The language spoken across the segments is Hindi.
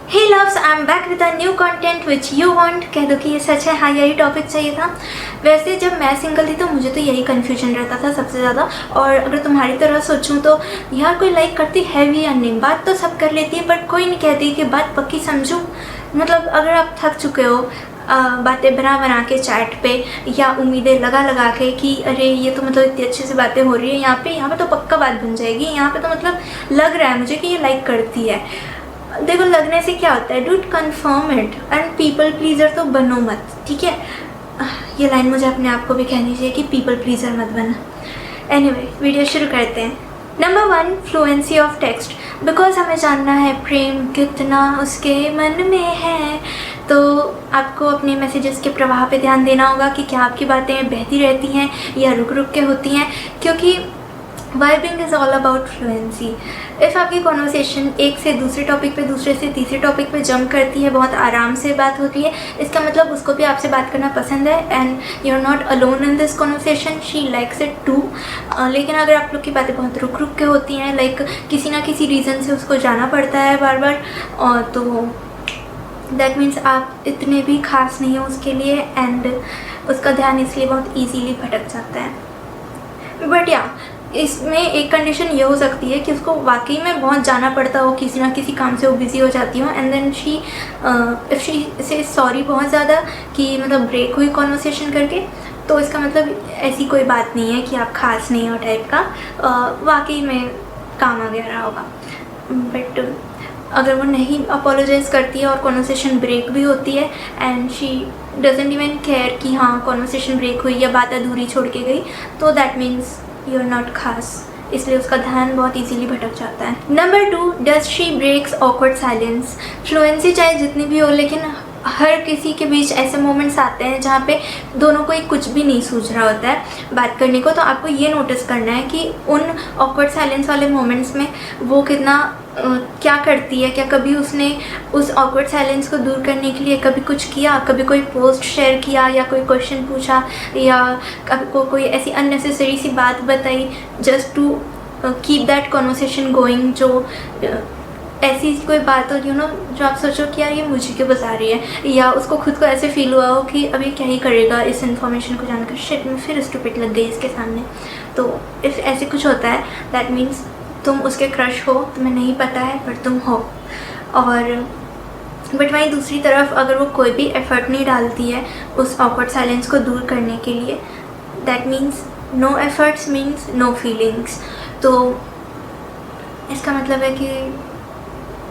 Hey loves, I am back with a new content which you want. कह दो कि ये सच है, हाँ यही टॉपिक चाहिए था। वैसे जब मैं सिंगल थी तो मुझे तो यही कन्फ्यूजन रहता था सबसे ज़्यादा। और अगर तुम्हारी तरह सोचूं तो यार कोई लाइक करती है भी या नहीं। बात तो सब कर लेती है बट कोई नहीं कहती कि बात पक्की समझूं। मतलब अगर आप थक चुके हो बातें बना के चैट पे या उम्मीदें लगा के कि अरे ये तो मतलब इतनी अच्छी सी बातें हो रही है यहाँ पे तो पक्का बात बन जाएगी, यहाँ पे तो मतलब लग रहा है मुझे कि ये लाइक करती है। देखो लगने से क्या होता है, dude confirm it. And people pleaser तो बनो मत, ठीक है। ये लाइन मुझे अपने आप को भी कहनी चाहिए कि पीपल प्लीज़र मत बना। एनीवे, वीडियो शुरू करते हैं। Number 1, fluency of text. Because हमें जानना है प्रेम कितना उसके मन में है, तो आपको अपने मैसेजेस के प्रवाह पे ध्यान देना होगा कि क्या आपकी बातें बहती रहती हैं या रुक के होती हैं, क्योंकि vibing is all about fluency. If आपकी कॉन्वर्सेशन एक से दूसरे टॉपिक पे, दूसरे से तीसरे टॉपिक पे जंप करती है, बहुत आराम से बात होती है, इसका मतलब उसको भी आपसे बात करना पसंद है and you are not alone in this conversation, she likes it too. लेकिन अगर आप लोग की बातें बहुत रुक के होती हैं, लाइक किसी ना किसी रीज़न से उसको जाना पड़ता है बार बार, तो दैट मीन्स आप इतने भी खास नहीं हो उसके लिए एंड उसका ध्यान इसलिए बहुत ईजीली भटक जाता है। बट या इसमें एक कंडीशन ये हो सकती है कि उसको वाकई में बहुत जाना पड़ता हो, किसी ना किसी काम से वो बिज़ी हो जाती हो एंड देन इफ़ शी से सॉरी बहुत ज़्यादा कि मतलब ब्रेक हुई कॉन्वर्सेशन करके, तो इसका मतलब ऐसी कोई बात नहीं है कि आप खास नहीं हो टाइप का, वाकई में काम आ गया होगा। बट अगर वो नहीं अपोलोजाइज़ करती है और कॉन्वर्सेशन ब्रेक भी होती है and she doesn't even care कि हाँ कॉन्वर्सेशन ब्रेक हुई या बात अधूरी छोड़ के गई, तो that means you are not खास, इसलिए उसका ध्यान बहुत इजीली भटक जाता है। Number 2, does she breaks awkward silence. Fluency चाहे जितनी भी हो, लेकिन हर किसी के बीच ऐसे मोमेंट्स आते हैं जहाँ पे दोनों को कुछ भी नहीं सूझ रहा होता है बात करने को, तो आपको ये नोटिस करना है कि उन ऑकवर्ड साइलेंस वाले मोमेंट्स में वो कितना क्या करती है। क्या कभी उसने उस ऑकवर्ड साइलेंस को दूर करने के लिए कभी कुछ किया, कभी कोई पोस्ट शेयर किया या कोई क्वेश्चन पूछा या आपको कोई ऐसी अननेसेसरी सी बात बताई just to keep that conversation going, जो ऐसी कोई बात हो जो आप सोचो कि यार ये मुझे क्यों बता रही है, या उसको खुद को ऐसे फील हुआ हो कि अभी क्या ही करेगा इस इन्फॉर्मेशन को जानकर, शिट मैं फिर स्टूपिड लग गई इसके सामने। तो इफ़ ऐसे कुछ होता है दैट मीन्स तुम उसके क्रश हो, तुम्हें नहीं पता है पर तुम हो। और बट वहीं दूसरी तरफ अगर वो कोई भी एफर्ट नहीं डालती है उस ऑकवर्ड साइलेंस को दूर करने के लिए, that means no efforts means no feelings. तो इसका मतलब है कि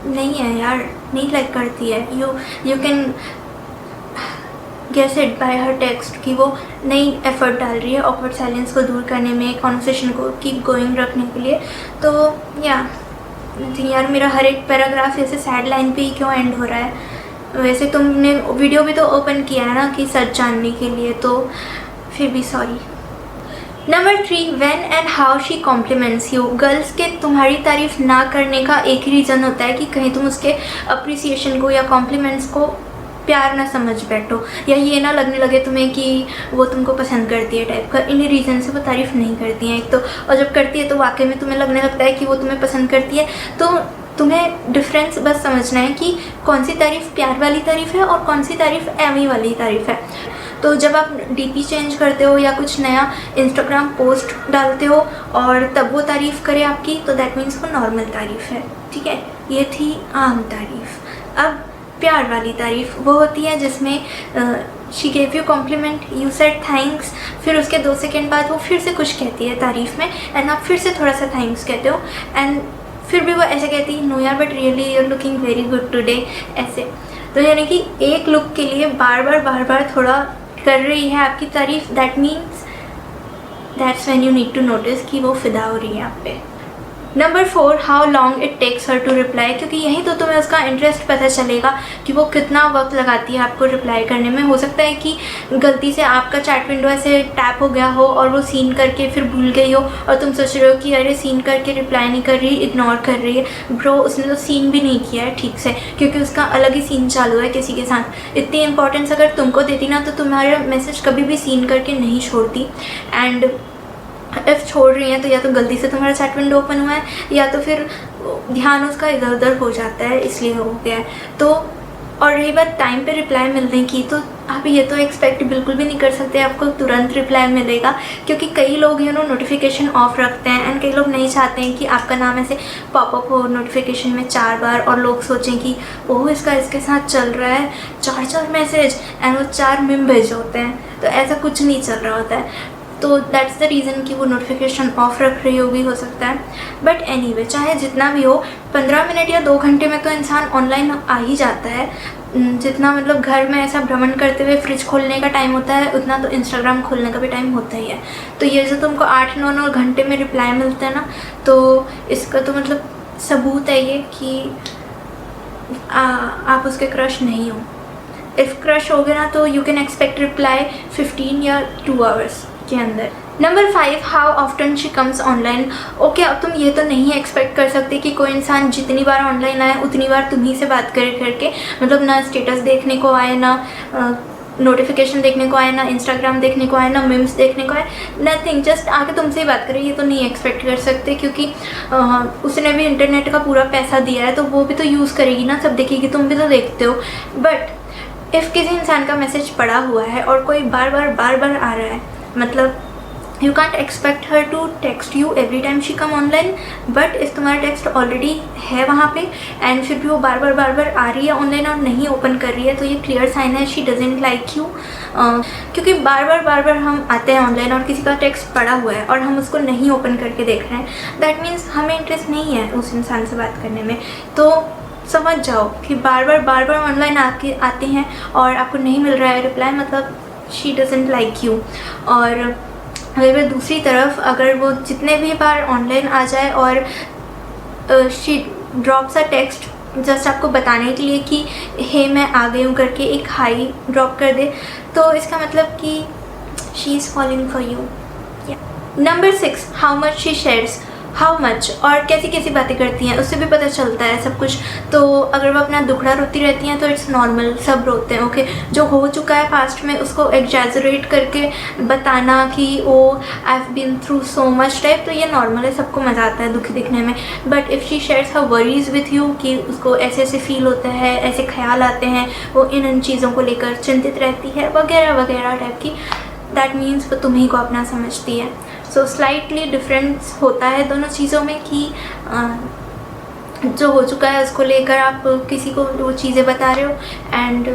नहीं है यार, नहीं लाइक करती है। You can guess it by her text कि वो नई एफर्ट डाल रही है ऑकवर्ड साइलेंस को दूर करने में, कॉन्वर्सेशन को कीप गोइंग रखने के लिए। तो यार मेरा हर एक पैराग्राफ ऐसे सैड लाइन पे ही क्यों एंड हो रहा है। वैसे तुमने वीडियो भी तो ओपन किया है ना कि सच जानने के लिए, तो फिर भी sorry. Number 3, when and how she compliments you. Girls के तुम्हारी तारीफ़ ना करने का एक ही रीज़न होता है कि कहीं तुम उसके अप्रिसिएशन को या कॉम्प्लीमेंट्स को प्यार ना समझ बैठो, या ये ना लगने लगे तुम्हें कि वो तुमको पसंद करती है टाइप का। इन रीज़न से वो तारीफ़ नहीं करती हैं एक तो, और जब करती है तो वाकई में तुम्हें लगने लगता है कि वो तुम्हें पसंद करती है। तो तुम्हें डिफरेंस बस समझना है कि कौन सी तारीफ़ प्यार वाली तारीफ़ है और कौन सी तारीफ़ एमी वाली तारीफ़ है। तो जब आप डीपी चेंज करते हो या कुछ नया इंस्टाग्राम पोस्ट डालते हो और तब वो तारीफ़ करे आपकी, तो दैट मीन्स वो नॉर्मल तारीफ़ है, ठीक है। ये थी आम तारीफ़। अब प्यार वाली तारीफ़ वो होती है जिसमें she gave you compliment, you said thanks, फिर उसके 2 सेकेंड बाद वो फिर से कुछ कहती है तारीफ़ में एंड आप फिर से थोड़ा सा थैंक्स कहते हो एंड फिर भी वो ऐसे कहती है नो यार but really you are looking very good today, ऐसे। तो यानी कि एक लुक के लिए बार बार थोड़ा कर रही है आपकी तारीफ़, that means that's when you need to notice कि वो फिदा हो रही है आप पे। Number 4, how long it takes her to reply. क्योंकि यहीं तो तुम्हें उसका इंटरेस्ट पता चलेगा कि वो कितना वक्त लगाती है आपको रिप्लाई करने में। हो सकता है कि गलती से आपका चैट विंडो ऐसे टैप हो गया हो और वो सीन करके फिर भूल गई हो और तुम सोच रहे हो कि अरे सीन करके रिप्लाई नहीं कर रही, इग्नोर कर रही है। ब्रो उसने तो सीन भी नहीं किया है ठीक से, क्योंकि उसका अलग ही सीन चालू है किसी के साथ। इतनी इंपॉर्टेंस अगर तुमको देती ना तो तुम्हारा मैसेज कभी भी सीन करके नहीं छोड़ती। एंड इफ़ छोड़ रही हैं तो या तो गलती से तुम्हारा चैट विंडो ओपन हुआ है या तो फिर ध्यान उसका इधर उधर हो जाता है, इसलिए हो गया है। तो और रही बात टाइम पे रिप्लाई मिलने की, तो आप ये तो एक्सपेक्ट बिल्कुल भी नहीं कर सकते आपको तुरंत रिप्लाई मिलेगा, क्योंकि कई लोग नोटिफिकेशन ऑफ रखते हैं एंड कई लोग नहीं चाहते हैं कि आपका नाम ऐसे पॉपअप हो नोटिफिकेशन में 4 बार और लोग सोचें कि ओह इसका इसके साथ चल रहा है 4 मैसेज एंड वो 4 मिम भेजे होते हैं। तो ऐसा कुछ नहीं चल रहा होता है। तो दैट्स द रीज़न कि वो नोटिफिकेशन ऑफ रख रही होगी, हो सकता है। बट एनीवे, चाहे जितना भी हो, 15 मिनट या 2 घंटे में तो इंसान ऑनलाइन आ ही जाता है। जितना मतलब घर में ऐसा भ्रमण करते हुए फ्रिज खोलने का टाइम होता है, उतना तो इंस्टाग्राम खोलने का भी टाइम होता ही है। तो ये जो तुमको 8-9 घंटे में रिप्लाई मिलता है ना, तो इसका तो मतलब सबूत है ये कि आप उसके क्रश नहीं हो। इफ़ क्रश हो गया ना, तो यू कैन एक्सपेक्ट रिप्लाई 15 या 2 आवर्स के अंदर। Number 5, how often she comes online. Okay, अब तुम ये तो नहीं एक्सपेक्ट कर सकते कि कोई इंसान जितनी बार ऑनलाइन आए उतनी बार तुम्ही से बात करे करके, मतलब ना स्टेटस देखने को आए, ना नोटिफिकेशन देखने को आए, ना इंस्टाग्राम देखने को आए, ना मीम्स देखने को आए, नथिंग, जस्ट आके तुमसे ही बात करे। ये तो नहीं एक्सपेक्ट कर सकते, क्योंकि उसने भी इंटरनेट का पूरा पैसा दिया है, तो वो भी तो यूज़ करेगी ना, सब देखेगी, तुम भी तो देखते हो। बट इफ़ किसी इंसान का मैसेज पड़ा हुआ है और कोई बार बार आ रहा है, मतलब you can't expect her to text you every time she come online. But if तुम्हारा टेक्स्ट ऑलरेडी है वहाँ पे एंड फिर भी वो बार बार आ रही है ऑनलाइन और नहीं ओपन कर रही है, तो ये क्लियर साइन है शी डजेंट लाइक यू। क्योंकि बार बार हम आते हैं ऑनलाइन और किसी का टेक्स्ट पड़ा हुआ है और हम उसको नहीं ओपन करके देख रहे हैं, दैट मीन्स हमें इंटरेस्ट नहीं है उस इंसान से बात करने में। तो समझ जाओ कि बार बार ऑनलाइन आते हैं और आपको नहीं मिल रहा है रिप्लाई, मतलब शी डजेंट लाइक यू। और अगर दूसरी तरफ अगर वो जितने भी बार ऑनलाइन आ जाए और she drops a text just आपको बताने के लिए कि हे मैं आ गई हूँ करके एक हाई ड्रॉप कर दे, तो इसका मतलब कि she is following for you. Number 6, how much she shares. How much और कैसी कैसी बातें करती हैं उससे भी पता चलता है सब कुछ। तो अगर वो अपना दुखड़ा रोती रहती हैं तो इट्स नॉर्मल, सब रोते हैं, ओके। जो हो चुका है पास्ट में उसको एग्जैजरेट करके बताना कि oh I have been through so much type, तो ये नॉर्मल है, सबको मज़ा आता है दुखी दिखने में। But if she shares her worries with you कि उसको ऐसे ऐसे फील होता है, ऐसे ख्याल आते हैं, वो इन चीज़ों को लेकर चिंतित रहती है वगैरह वगैरह टाइप की, दैट मीन्स वो तुम्हीं को अपना समझती है। सो स्लाइटली डिफरेंस होता है दोनों चीज़ों में कि जो हो चुका है उसको लेकर आप किसी को वो चीज़ें बता रहे हो एंड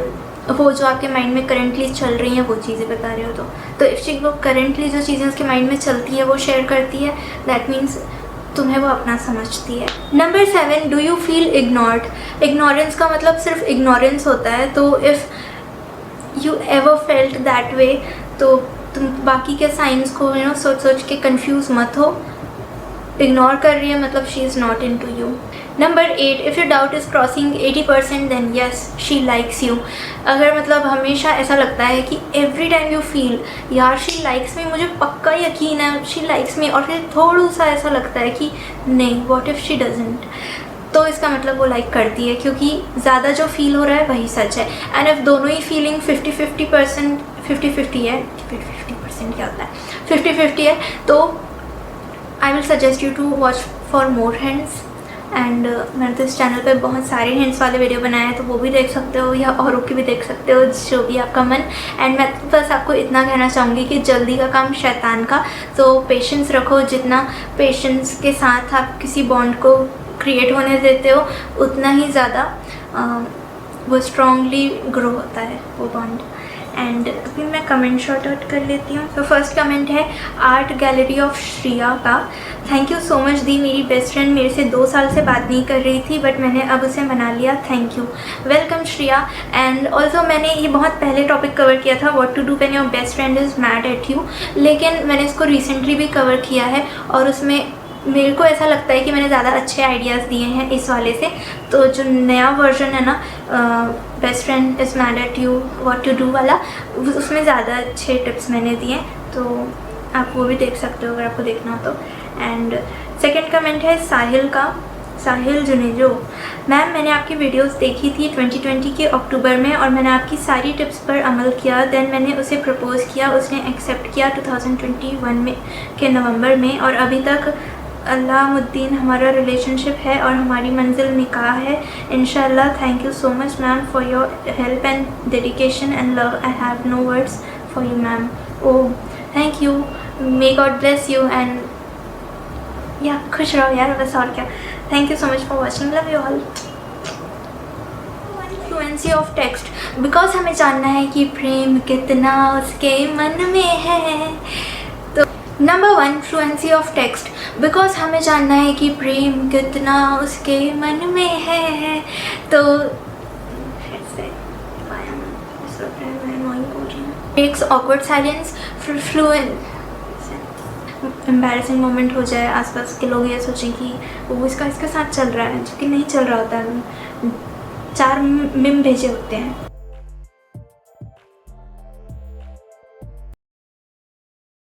वो जो आपके माइंड में करेंटली चल रही हैं वो चीज़ें बता रहे हो। तो इफ़ शी वो करेंटली जो चीज़ें उसके माइंड में चलती है वो शेयर करती है, दैट मीन्स तुम्हें वो अपना समझती है। Number 7, do you feel ignored. Ignorance का मतलब सिर्फ इग्नोरेंस होता है, तो if you ever felt that way, तो तुम बाकी के साइंस को सोच के कंफ्यूज मत हो। इग्नोर कर रही है मतलब she is not into you. Number 8, if your doubt is crossing 80% then yes she likes you. अगर मतलब हमेशा ऐसा लगता है कि एवरी टाइम यू फील यार शी लाइक्स मी, मुझे पक्का यकीन है शी लाइक्स मी, और फिर थोड़ा सा ऐसा लगता है कि नहीं व्हाट इफ़ शी डजंट, तो इसका मतलब वो लाइक करती है, क्योंकि ज़्यादा जो फील हो रहा है वही सच है। एंड इफ़ दोनों ही फीलिंग 50-50 है, 50% क्या होता है, 50-50 है, तो I will suggest you to watch for more hints. And मैंने तो इस चैनल पे बहुत सारे हिंट्स वाले वीडियो बनाए हैं, तो वो भी देख सकते हो या औरों की भी देख सकते हो, जो भी आपका मन। एंड मैं बस आपको इतना कहना चाहूँगी कि जल्दी का काम शैतान का, तो पेशेंस रखो। जितना पेशेंस के साथ आप किसी बॉन्ड को क्रिएट होने देते हो उतना ही ज़्यादा वो स्ट्रॉन्गली ग्रो होता है वो बॉन्ड। एंड अभी मैं कमेंट शॉर्ट आउट कर लेती हूँ। तो फर्स्ट कमेंट है आर्ट गैलरी ऑफ श्रिया का। थैंक यू सो मच दी, मेरी बेस्ट फ्रेंड मेरे से 2 साल से बात नहीं कर रही थी बट मैंने अब उसे मना लिया, thank you. Welcome Shriya. And also मैंने ये बहुत पहले टॉपिक कवर किया था, what to do when your best friend is mad at you, लेकिन मैंने इसको रिसेंटली भी कवर किया है और उसमें मेरे को ऐसा लगता है कि मैंने ज़्यादा अच्छे आइडियाज़ दिए हैं इस वाले से। तो जो नया वर्जन है ना best friend is mad at you what to do वाला, उसमें ज़्यादा अच्छे टिप्स मैंने दिए, तो आप वो भी देख सकते हो अगर आपको देखना हो तो। एंड सेकंड कमेंट है साहिल का, साहिल जुनेजो। मैम मैंने आपकी वीडियोस देखी थी 2020 के अक्टूबर में और मैंने आपकी सारी टिप्स पर अमल किया। देन मैंने उसे प्रपोज़ किया, उसने एक्सेप्ट किया 2021 में के नवंबर में, और अभी तक अलामुद्दीन हमारा रिलेशनशिप है और हमारी मंजिल निकाह है इंशाल्लाह। Thank you so much ma'am for your help and dedication and love. I have no words for you ma'am. Oh thank you, may God bless you and या खुश रहो यार, बस और क्या। Thank you so much for watching, love you all. Fluency of text, because हमें जानना है कि प्रेम कितना उसके मन में है। तो number 1 fluency of text, because हमें जानना है कि प्रेम कितना उसके मन में है। तो texts awkward silence, embarrassing moment हो जाए, आसपास के लोग ये सोचें कि वो इसके साथ चल रहा है, जो कि नहीं चल रहा होता है। 4 मिम भेजे होते हैं।